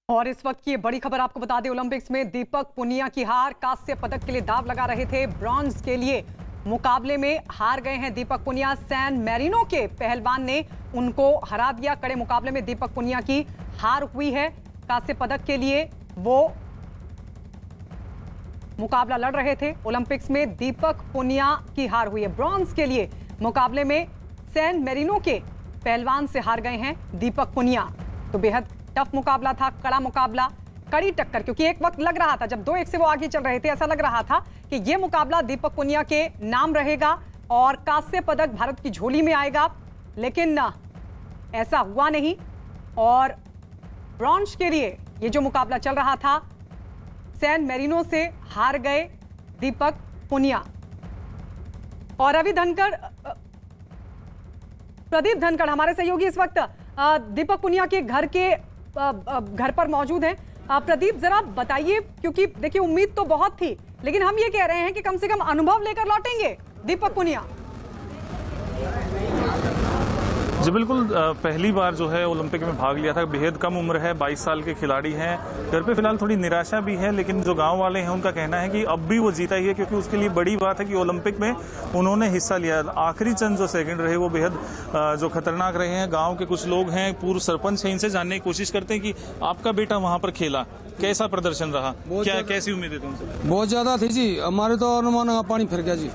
और इस वक्त की ये बड़ी खबर आपको बता दें, ओलंपिक्स में दीपक पुनिया की हार। कांस्य पदक के लिए दाव लगा रहे थे, ब्रॉन्ज के लिए मुकाबले में हार गए हैं दीपक पुनिया। सैन मैरिनो के पहलवान ने उनको हरा दिया। कड़े मुकाबले में दीपक पुनिया की हार हुई है। कांस्य पदक के लिए वो मुकाबला लड़ रहे थे। ओलंपिक्स में दीपक पुनिया की हार हुई है। ब्रॉन्ज के लिए मुकाबले में सैन मैरिनो के पहलवान से हार गए हैं दीपक पुनिया। तो बेहद टफ मुकाबला था, कड़ा मुकाबला, कड़ी टक्कर, क्योंकि एक वक्त लग रहा था जब 2-1 से वो आगे चल रहे थे, ऐसा लग रहा था कि ये मुकाबला दीपक पुनिया के नाम रहेगा और कांस्य पदक भारत की झोली में आएगा, लेकिन ऐसा हुआ नहीं। और ब्रॉन्ज के लिए ये जो मुकाबला चल रहा था, सैन मैरिनो से हार गए दीपक पुनिया। और अभी प्रदीप धनखड़ हमारे सहयोगी इस वक्त दीपक पुनिया के घर पर मौजूद हैं। प्रदीप, जरा बताइए, क्योंकि देखिए उम्मीद तो बहुत थी, लेकिन हम ये कह रहे हैं कि कम से कम अनुभव लेकर लौटेंगे दीपक पुनिया। जी बिल्कुल, पहली बार जो है ओलंपिक में भाग लिया था। बेहद कम उम्र है, 22 साल के खिलाड़ी हैं। घर पे फिलहाल थोड़ी निराशा भी है, लेकिन जो गांव वाले हैं उनका कहना है कि अब भी वो जीता ही है, क्योंकि उसके लिए बड़ी बात है कि ओलंपिक में उन्होंने हिस्सा लिया। आखिरी चंद जो सेकंड रहे वो बेहद जो खतरनाक रहे हैं। गाँव के कुछ लोग हैं, पूर्व सरपंच हैं, इनसे जानने की कोशिश करते हैं कि आपका बेटा वहाँ पर खेला, कैसा प्रदर्शन रहा, क्या कैसी उम्मीदें थी उनसे? बहुत ज्यादा थी जी, हमारे तो अनुमान का पानी फिर गया जी।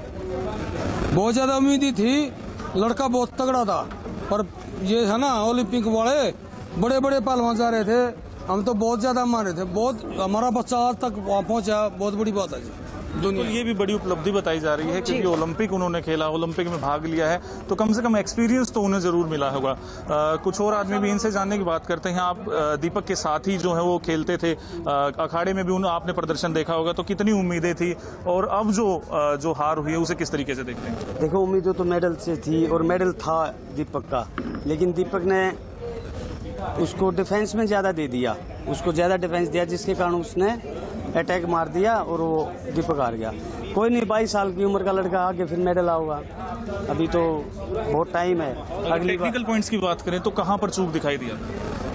बहुत ज्यादा उम्मीद थी, लड़का बहुत तगड़ा था, पर ये है ना ओलंपिक वाले बड़े बड़े पहलवान जा रहे थे, हम तो बहुत ज्यादा मारे थे। बहुत हमारा बच्चा आज तक वहाँ पहुंचा, बहुत बड़ी बात है जी। दुनिया ये भी बड़ी उपलब्धि बताई जा रही है, क्योंकि ओलंपिक उन्होंने खेला, ओलंपिक में भाग लिया है, तो कम से कम एक्सपीरियंस तो उन्हें जरूर मिला होगा। कुछ और आदमी भी इनसे जानने की बात करते हैं। आप दीपक के साथ ही जो है वो खेलते थे, अखाड़े में भी आपने प्रदर्शन देखा होगा, तो कितनी उम्मीदें थी और अब जो हार हुई है उसे किस तरीके से देखते हैं? देखो, उम्मीदें तो मेडल से थी और मेडल था दीपक का, लेकिन दीपक ने उसको डिफेंस में ज्यादा दे दिया, उसको ज्यादा डिफेंस दिया, जिसके कारण उसने अटैक मार दिया और वो दीपक हार गया। कोई नहीं, 22 साल की उम्र का लड़का, आगे फिर मेडल आऊगा, अभी तो बहुत टाइम है। अगली टेक्निकल पॉइंट्स की बात करें तो कहाँ पर चूक दिखाई दिया?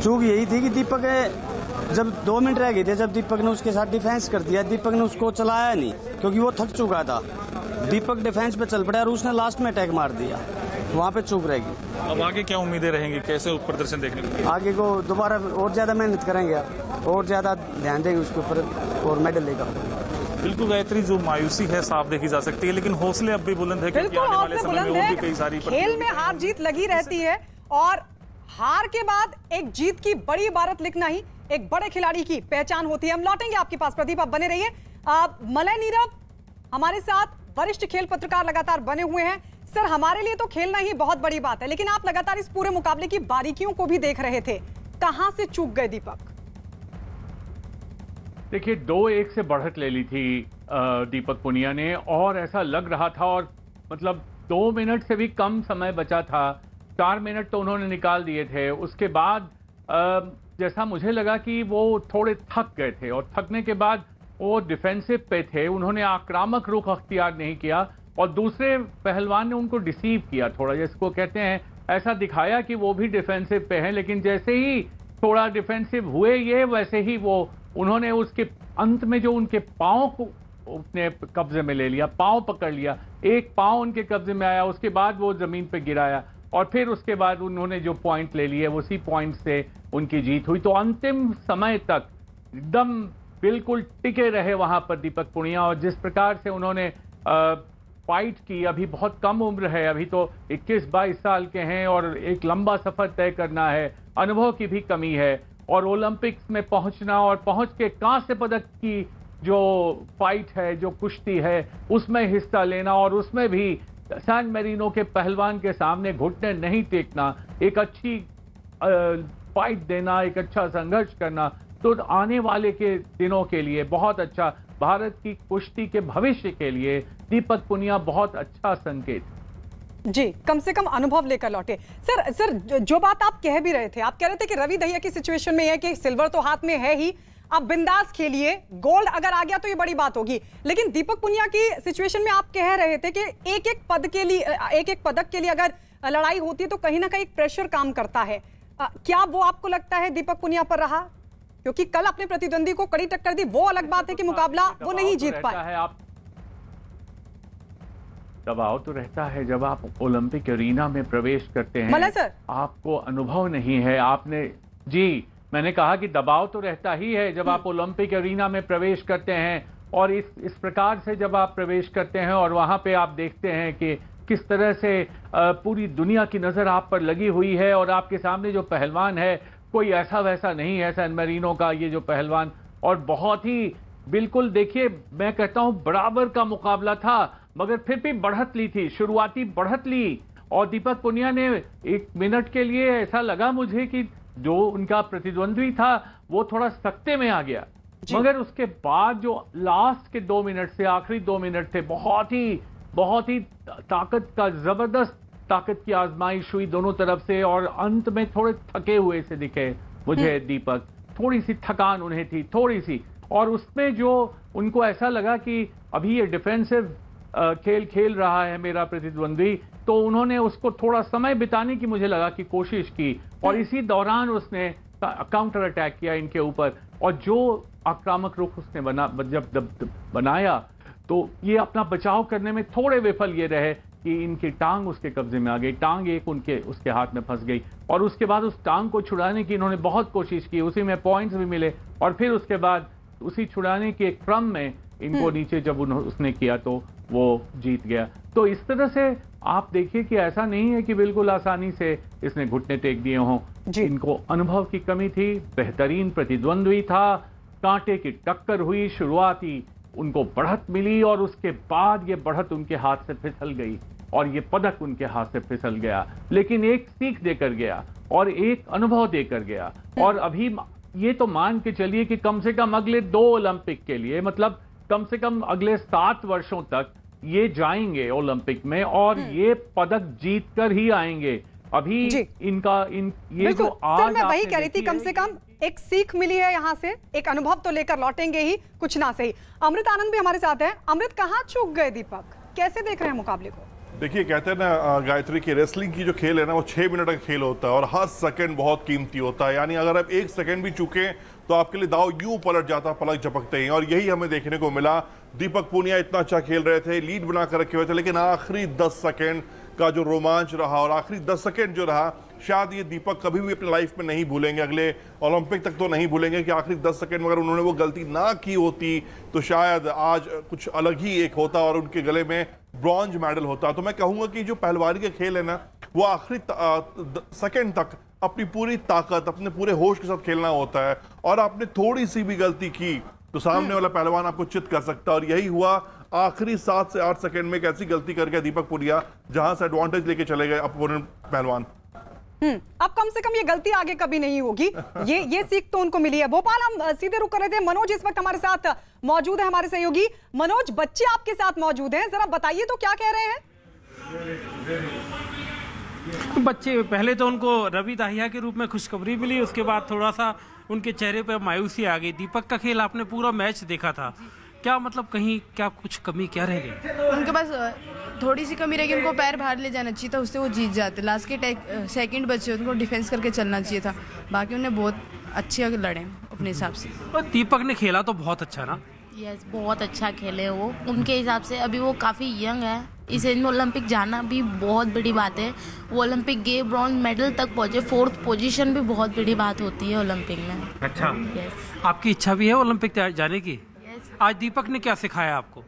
चूक यही थी कि दीपक जब 2 मिनट रह गए थे, जब दीपक ने उसके साथ डिफेंस कर दिया, दीपक ने उसको चलाया नहीं, क्योंकि वो थक चुका था। दीपक डिफेंस पे चल पड़ा और उसने लास्ट में अटैक मार दिया, वहाँ पे चूक रहेगी। अब आगे क्या उम्मीदें रहेंगी, कैसे प्रदर्शन देखने को? आगे को दोबारा और ज्यादा मेहनत करेंगे और ज्यादा ध्यान देंगे उसके ऊपर और मेडल लेगा। बिल्कुल गायत्री, जो मायूसी है साफ देखी जा सकती है, लेकिन हौसले अब भी बुलंद है, क्योंकि आने वाले समय में और भी कई सारी खेल में हार जीत लगी रहती है और हार के बाद एक जीत की बड़ी इबारत लिखना ही एक बड़े खिलाड़ी की पहचान होती है। हम लौटेंगे आपके पास, प्रदीप आप बने रहिए। मलय नीरव हमारे साथ वरिष्ठ खेल पत्रकार लगातार बने हुए हैं। सर, हमारे लिए तो खेलना ही बहुत बड़ी बात है, लेकिन आप लगातार इस पूरे मुकाबले की बारीकियों को भी देख रहे थे, कहां से चूक गए दीपक? देखिए, 2-1 से बढ़त ले ली थी दीपक पुनिया ने, और ऐसा लग रहा था, और मतलब 2 मिनट से भी कम समय बचा था, 4 मिनट तो उन्होंने निकाल दिए थे। उसके बाद जैसा मुझे लगा कि वो थोड़े थक गए थे, और थकने के बाद वो डिफेंसिव पे थे, उन्होंने आक्रामक रुख अख्तियार नहीं किया, और दूसरे पहलवान ने उनको डिसीव किया थोड़ा, जिसको कहते हैं, ऐसा दिखाया कि वो भी डिफेंसिव पे हैं, लेकिन जैसे ही थोड़ा डिफेंसिव हुए ये, वैसे ही वो उन्होंने उसके अंत में जो उनके पाँव को अपने कब्जे में ले लिया, पाँव पकड़ लिया, एक पाँव उनके कब्जे में आया, उसके बाद वो जमीन पे गिराया, और फिर उसके बाद उन्होंने जो पॉइंट ले लिए, उसी पॉइंट से उनकी जीत हुई। तो अंतिम समय तक एकदम बिल्कुल टिके रहे वहां पर दीपक पुनिया, और जिस प्रकार से उन्होंने फाइट की, अभी बहुत कम उम्र है, अभी तो 21-22 साल के हैं, और एक लंबा सफर तय करना है, अनुभव की भी कमी है, और ओलंपिक्स में पहुंचना और पहुंच के कांस्य पदक की जो फाइट है, जो कुश्ती है, उसमें हिस्सा लेना, और उसमें भी सैन मैरिनो के पहलवान के सामने घुटने नहीं टेकना, एक अच्छी फाइट देना, एक अच्छा संघर्ष करना, तो आने वाले के दिनों के लिए बहुत अच्छा, भारत की कुश्ती के भविष्य के लिए दीपक पुनिया बहुत अच्छा संकेत। जी, कम से कम अनुभव लेकर लौटे। सर, जो बात आप कह भी रहे थे, आप कह रहे थे कि रवि दहिया की सिचुएशन में है कि सिल्वर तो हाथ में है ही, आप बिंदास खेलिए, गोल्ड अगर आ गया तो ये बड़ी बात होगी, लेकिन दीपक पुनिया की सिचुएशन में आप कह रहे थे कि एक एक पदक के लिए अगर लड़ाई होती है तो कहीं ना कहीं प्रेशर काम करता है। क्या वो आपको लगता है दीपक पुनिया पर रहा? क्योंकि कल अपने प्रतिद्वंदी को कड़ी टक्कर दी, वो अलग बात है कि मुकाबला वो नहीं जीत पाए। आप दबाव तो रहता है जब आप ओलंपिक एरिना में प्रवेश करते हैं। मलय सर, आपको अनुभव नहीं है, आपने जी मैंने कहा कि दबाव तो रहता ही है जब आप ओलंपिक एरिना में प्रवेश करते हैं, और इस प्रकार से जब आप प्रवेश करते हैं और वहां पे आप देखते हैं कि किस तरह से पूरी दुनिया की नजर आप पर लगी हुई है, और आपके सामने जो पहलवान है कोई ऐसा वैसा नहीं है सैन मैरिनो का ये जो पहलवान, और बहुत ही बिल्कुल देखिए मैं कहता हूं बराबर का मुकाबला था, मगर फिर भी बढ़त ली थी, शुरुआती बढ़त ली, और दीपक पुनिया ने 1 मिनट के लिए ऐसा लगा मुझे कि जो उनका प्रतिद्वंदी था वो थोड़ा सख्ते में आ गया, मगर उसके बाद जो लास्ट के 2 मिनट से आखिरी 2 मिनट थे बहुत ही ताकत का जबरदस्त ताकत की आजमाइश हुई दोनों तरफ से, और अंत में थोड़े थके हुए से दिखे मुझे दीपक, थोड़ी सी थकान उन्हें थी थोड़ी सी, और उसमें जो उनको ऐसा लगा कि अभी ये डिफेंसिव खेल खेल रहा है मेरा प्रतिद्वंदी, तो उन्होंने उसको थोड़ा समय बिताने की मुझे लगा कि कोशिश की, और इसी दौरान उसने काउंटर अटैक किया इनके ऊपर, और जो आक्रामक रुख उसने जब बनाया तो ये अपना बचाव करने में थोड़े विफल ये रहे कि इनकी टांग उसके कब्जे में आ गई, टांग एक उसके हाथ में फंस गई, और उसके बाद उस टांग को छुड़ाने की इन्होंने बहुत कोशिश की, उसी में पॉइंट्स भी मिले, और फिर उसके बाद उसी छुड़ाने के क्रम में इनको नीचे जब उसने किया तो वो जीत गया। तो इस तरह से आप देखिए कि ऐसा नहीं है कि बिल्कुल आसानी से इसने घुटने टेक दिए हों, इनको अनुभव की कमी थी, बेहतरीन प्रतिद्वंदी था, कांटे की टक्कर हुई, शुरुआती उनको बढ़त मिली, और उसके बाद ये बढ़त उनके हाथ से फिसल गई और ये पदक उनके हाथ से फिसल गया, लेकिन एक सीख देकर गया और एक अनुभव देकर गया, और अभी ये तो मान के चलिए कि कम से कम अगले 2 ओलंपिक के लिए, मतलब कम से कम अगले 7 वर्षों तक ये जाएंगे ओलंपिक में, और ये पदक जीत कर ही आएंगे। अभी ये जो आज मैं वही कह रही थी, कम से कम एक सीख मिली है यहाँ से, एक अनुभव तो लेकर लौटेंगे ही, कुछ ना सही। अमृत आनंद भी हमारे साथ है। अमृत, कहाँ चूक गए दीपक, कैसे देख रहे हैं मुकाबले को? देखिए, कहते हैं ना गायत्री की रेसलिंग की जो खेल है ना वो 6 मिनट का खेल होता है, और हर सेकंड बहुत कीमती होता है, यानी अगर आप 1 सेकंड भी चूके तो आपके लिए दाव यूं पलट जाता, पलक झपकते ही, और यही हमें देखने को मिला। दीपक पुनिया इतना अच्छा खेल रहे थे, लीड बना कर रखे हुए थे, लेकिन आखिरी 10 सेकंड का जो रोमांच रहा और आखिरी 10 सेकंड जो रहा, शायद ये दीपक कभी भी अपनी लाइफ में नहीं भूलेंगे, अगले ओलंपिक तक तो नहीं भूलेंगे कि आखिरी 10 सेकंड में अगर उन्होंने वो गलती ना की होती तो शायद आज कुछ अलग ही एक होता और उनके गले में ब्रॉन्ज मेडल होता। तो मैं कहूंगा कि जो पहलवानी के खेल है ना वो आखिरी सेकंड तक अपनी पूरी ताकत, अपने पूरे होश के साथ खेलना होता है, और आपने थोड़ी सी भी गलती की तो सामने वाला पहलवान आपको चित कर सकता है, और यही हुआ। आखिरी 7 से 8 सेकंड में एक ऐसी गलती करके दीपक पुनिया जहां से एडवांटेज लेके चले गए अपोनेंट पहलवान। अब कम से कम ये गलती आगे कभी नहीं होगी, ये सीख तो उनको मिली है। भोपाल हम सीधे रुक कर रहे थे, मनोज इस वक्त हमारे साथ मौजूद है, हमारे सहयोगी। मनोज, बच्चे आपके साथ मौजूद हैं, जरा बताइए तो क्या कह रहे हैं? बच्चे पहले तो उनको रवि दाहिया के रूप में खुशखबरी मिली, उसके बाद थोड़ा सा उनके चेहरे पर मायूसी आ गई। दीपक का खेल आपने पूरा मैच देखा था, क्या मतलब कहीं क्या कुछ कमी क्या रह गई? उनके पास थोड़ी सी कमी रह गई, उनको पैर बाहर ले जाना चाहिए था, उससे वो जीत जाते। लास्ट के सेकंड बचे, उनको डिफेंस करके चलना चाहिए था, बाकी उन्हें बहुत अच्छे लड़े अपने हिसाब से। और दीपक ने खेला तो बहुत अच्छा ना? यस, बहुत अच्छा खेले वो, उनके हिसाब से अभी वो काफ़ी यंग है, इस एज में ओलंपिक जाना भी बहुत बड़ी बात है। वो ओलंपिक गए, ब्रॉन्ज मेडल तक पहुंचे, 4th पोजीशन भी बहुत बड़ी बात होती है ओलंपिक में। अच्छा, यस। आपकी इच्छा भी है ओलंपिक जाने की? यस। आज दीपक ने क्या सिखाया आपको?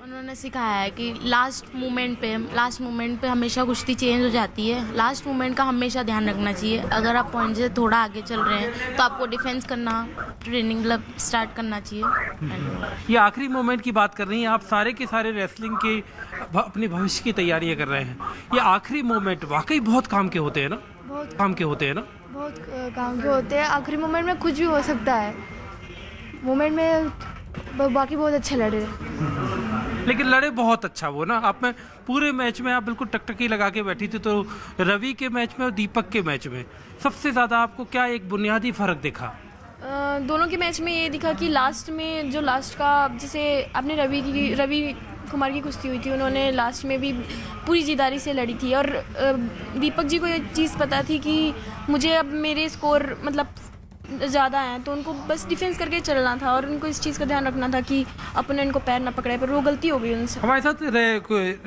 उन्होंने सिखाया है कि लास्ट मोमेंट पे हमेशा कुश्ती चेंज हो जाती है, लास्ट मोमेंट का हमेशा ध्यान रखना चाहिए। अगर आप पॉइंट से थोड़ा आगे चल रहे हैं तो आपको डिफेंस करना, ट्रेनिंग स्टार्ट करना चाहिए। ये आखिरी मोमेंट की बात कर रही हैं आप, सारे के सारे रेसलिंग के अपने भविष्य की तैयारियां कर रहे हैं, ये आखिरी मोमेंट वाकई बहुत काम के होते हैं ना? बहुत काम के होते हैं ना? बहुत काम के होते हैं। आखिरी मोमेंट में कुछ भी हो सकता है, मोमेंट में बाकी बहुत अच्छे लड़े, लेकिन लड़े बहुत अच्छा वो ना। आप में पूरे मैच में आप बिल्कुल टकटकी लगा के बैठी थी, तो रवि के मैच में और दीपक के मैच में सबसे ज़्यादा आपको क्या एक बुनियादी फ़र्क दिखा? दोनों के मैच में ये दिखा कि लास्ट में जो लास्ट का, जैसे आपने रवि कुमार की कुश्ती हुई थी, उन्होंने लास्ट में भी पूरी जिद्दारी से लड़ी थी, और दीपक जी को ये चीज़ पता थी कि मुझे अब मेरे स्कोर मतलब ज़्यादा हैं, तो उनको बस डिफेंस करके चलना था और उनको इस चीज़ का ध्यान रखना था कि अपोनेंट को पैर ना पकड़े, पर वो गलती हो गई उनसे। हमारे साथ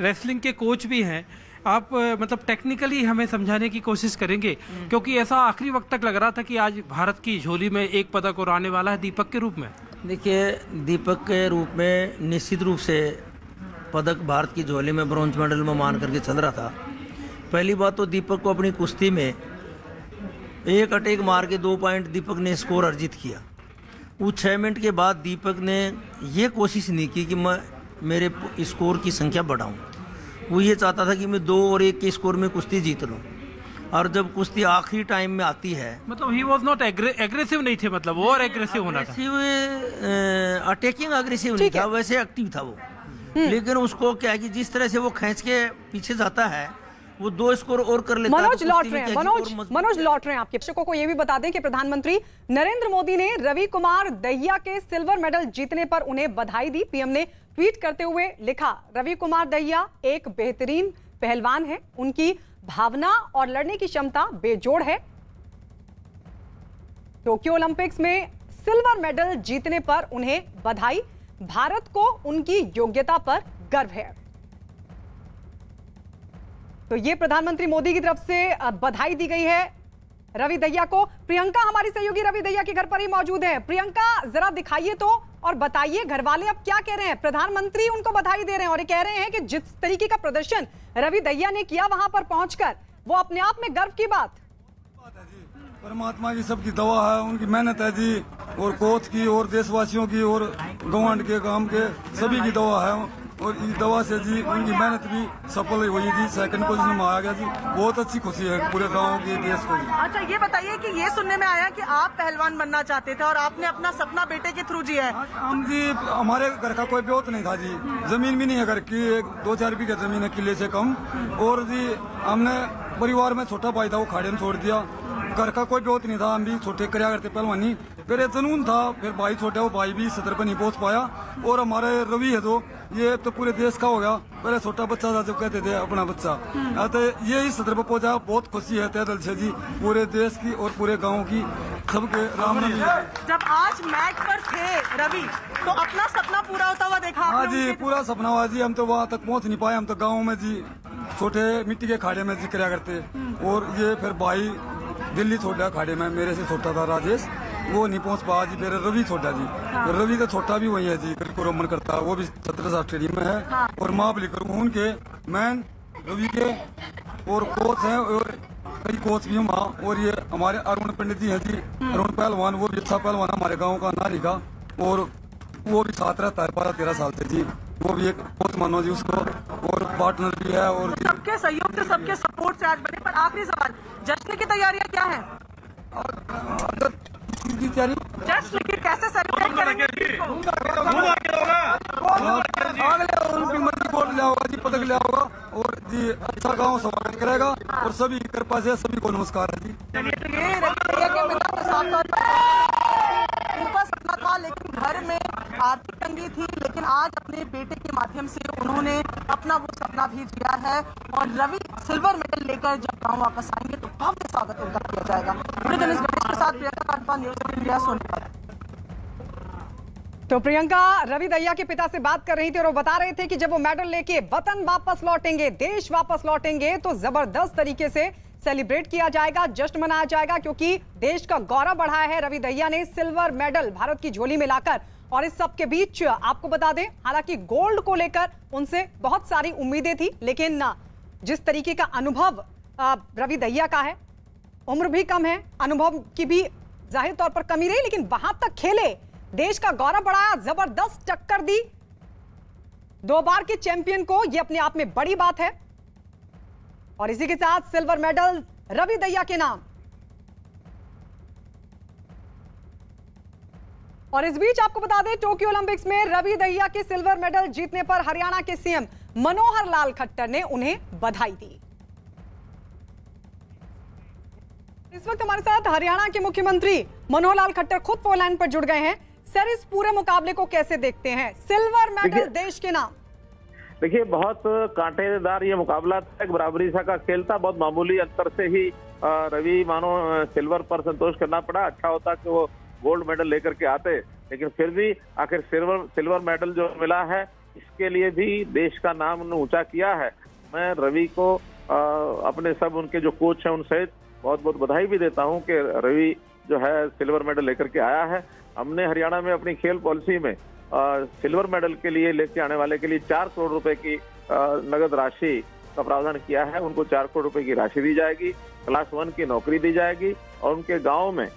रेसलिंग के कोच भी हैं, आप मतलब टेक्निकली हमें समझाने की कोशिश करेंगे, क्योंकि ऐसा आखिरी वक्त तक लग रहा था कि आज भारत की झोली में एक पदक और आने वाला है दीपक के रूप में। देखिए, दीपक के रूप में निश्चित रूप से पदक भारत की झोली में ब्रॉन्ज मेडल में मान करके चल रहा था। पहली बात तो दीपक को अपनी कुश्ती में एक अटैक मार के 2 पॉइंट दीपक ने स्कोर अर्जित किया। उस 6 मिनट के बाद दीपक ने ये कोशिश नहीं की कि मैं मेरे स्कोर की संख्या बढ़ाऊं। वो ये चाहता था कि मैं 2 और 1 के स्कोर में कुश्ती जीत लूं। और जब कुश्ती आखिरी टाइम में आती है, मतलब ही वाज नॉट एग्रेसिव नहीं थे, मतलब वो और एग्रेसिव होना था। अटैकिंग एग्रेसिव नहीं था, वैसे एक्टिव था वो। लेकिन उसको क्या है कि जिस तरह से वो खींच के पीछे जाता है, वो 2 स्कोर और कर लेता है। मनोज लौट रहे हैं, मनोज लौट रहे हैं। आपके दर्शकों को यह भी बता दें कि प्रधानमंत्री नरेंद्र मोदी ने रवि कुमार दहिया के सिल्वर मेडल जीतने पर उन्हें बधाई दी। पीएम ने ट्वीट करते हुए लिखा, रवि कुमार दहिया एक बेहतरीन पहलवान है, उनकी भावना और लड़ने की क्षमता बेजोड़ है। टोक्यो ओलंपिक्स में सिल्वर मेडल जीतने पर उन्हें बधाई, भारत को उनकी योग्यता पर गर्व है। तो ये प्रधानमंत्री मोदी की तरफ से बधाई दी गई है रवि दहिया को। प्रियंका हमारी सहयोगी रवि दहिया के घर पर ही मौजूद है। प्रियंका, जरा दिखाइए तो और बताइए घर वाले अब क्या कह रहे हैं। प्रधानमंत्री उनको बधाई दे रहे हैं और ये कह रहे हैं कि जिस तरीके का प्रदर्शन रवि दहिया ने किया वहां पर पहुंचकर, वो अपने आप में गर्व की बात। परमात्मा की सबकी दवा है, उनकी मेहनत है जी, और कोच की और देशवासियों की और गवांड के गांव के सभी की दवा है। और इस दवा से जी उनकी मेहनत भी सफल हुई जी, 2nd पोजीशन में आ गया जी। बहुत अच्छी खुशी है पूरे गांव के देश को जी। अच्छा, ये बताइए कि ये सुनने में आया कि आप पहलवान बनना चाहते थे और आपने अपना सपना बेटे के थ्रू जिया है। हम जी, हमारे घर का कोई ब्योत नहीं था जी, जमीन भी नहीं है घर की, 2-4 बीघा जमीन है किले से कम। और जी हमने परिवार में छोटा भाई था, वो खाड़े में छोड़ दिया। घर का कोई ब्योत नहीं था, हम भी छोटे कराया करते पहलवानी। फिर जुनून था, फिर भाई छोटा, वो भाई भी सतर पर नहीं पहुंच पाया। और हमारे रवि है जो, ये तो पूरे देश का हो गया। पहले छोटा बच्चा था जब कहते थे अपना बच्चा, तो ये ही सतर पर पहुंचा। बहुत खुशी है तय दिल से जी, पूरे देश की और पूरे गाँव की, सबके रामनवमी। जब आज मैच पर थे रवि, तो अपना सपना पूरा होता हुआ देखा? हाँ जी, पूरा सपना हुआ जी। हम तो वहाँ तक पहुँच नहीं पाए, हम तो गाँव में जी छोटे मिट्टी के खाड़े में जी कराया करते। और ये फिर भाई दिल्ली छोटा खाड़े में, मेरे से छोटा था राजेश, वो नहीं पहुंच पाया जी। मेरे रवि छोटा जी, रवि का छोटा भी वही है जी, को रोमन करता है, वो भी 17 स्टेडियम में है। और महाबली करूँ के मैन रवि के और कोच हैं, और कई कोच भी हैं वहाँ। और ये हमारे अरुण पंडित जी हैं जी, अरुण पहलवान, वो भी अच्छा पहलवान हमारे गाँव का नारी का, और वो भी साथ रहता है 12-13 साल से जी। वो भी एक कोच मानो जी उसको, और पार्टनर भी है। और सबके सहयोग से, सबके सपोर्ट से आज बने। पर आखिरी सवाल, जश्न की तैयारियां क्या है? जश्न की कैसे सेलिब्रेट करेंगे? अगले गोल्ड ले होगा जी, पदक ले होगा, और जी अच्छा गाँव स्वागत करेगा। और सभी कृपा से सभी को नमस्कार है जी। ये उनका सपना था, लेकिन घर में आर्थिक तंगी थी, लेकिन आज अपने बेटे के माध्यम से उन्होंने अपना वो सपना भी जिया है। और रवि सिल्वर मेडल लेकर जब गाँव वापस आएंगे तो भव्य स्वागत उनका किया जाएगा। गणेश के साथ प्रियंका कांडपाल, न्यूज़ 18 इंडिया, सोनीपत। तो प्रियंका रवि दहिया के पिता से बात कर रही थी और वो बता रहे थे कि जब वो मेडल लेके वतन वापस लौटेंगे, देश वापस लौटेंगे, तो जबरदस्त तरीके से सेलिब्रेट किया जाएगा, जश्न मनाया जाएगा, क्योंकि देश का गौरव बढ़ाया है रवि दहिया ने सिल्वर मेडल भारत की झोली में लाकर। और इस सब के बीच आपको बता दें, हालांकि गोल्ड को लेकर उनसे बहुत सारी उम्मीदें थी, लेकिन जिस तरीके का अनुभव रवि दहिया का है, उम्र भी कम है, अनुभव की भी जाहिर तौर पर कमी रही, लेकिन वहां तक खेले, देश का गौरव बढ़ाया, जबरदस्त टक्कर दी 2 बार के चैंपियन को। यह अपने आप में बड़ी बात है। और इसी के साथ सिल्वर मेडल रवि दहिया के नाम। और इस बीच आपको बता दें, टोक्यो ओलंपिक्स में रवि दहिया के सिल्वर मेडल जीतने पर हरियाणा के सीएम मनोहर लाल खट्टर ने उन्हें बधाई दी। इस वक्त हमारे साथ हरियाणा के मुख्यमंत्री मनोहर लाल खट्टर खुद फोन लाइन पर जुड़ गए हैं। सर, इस पूरे मुकाबले को कैसे देखते हैं? सिल्वर मेडल देश के नाम। देखिए, बहुत कांटेदार ये मुकाबला था, एक बराबरी सा का खेल था। बहुत मामूली अंतर से ही रवि मानो सिल्वर पर संतोष करना पड़ा। अच्छा होता कि वो गोल्ड मेडल लेकर के आते, लेकिन फिर भी आखिर सिल्वर मेडल जो मिला है, इसके लिए भी देश का नाम उन्होंने ऊंचा किया है। मैं रवि को अपने सब उनके जो कोच हैं उन सहित बहुत बहुत बधाई भी देता हूं कि रवि जो है सिल्वर मेडल लेकर के आया है। हमने हरियाणा में अपनी खेल पॉलिसी में सिल्वर मेडल के लिए लेके आने वाले के लिए 4 करोड़ रुपए की नगद राशि का प्रावधान किया है। उनको 4 करोड़ रुपए की राशि दी जाएगी, क्लास 1 की नौकरी दी जाएगी और उनके गांव में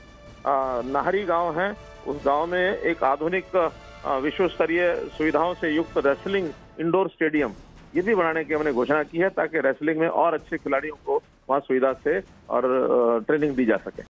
नाहरी गांव है, उस गांव में एक आधुनिक विश्व स्तरीय सुविधाओं से युक्त रेसलिंग इंडोर स्टेडियम ये भी बनाने की हमने घोषणा की है, ताकि रेसलिंग में और अच्छे खिलाड़ियों को वहाँ सुविधा से और ट्रेनिंग दी जा सके।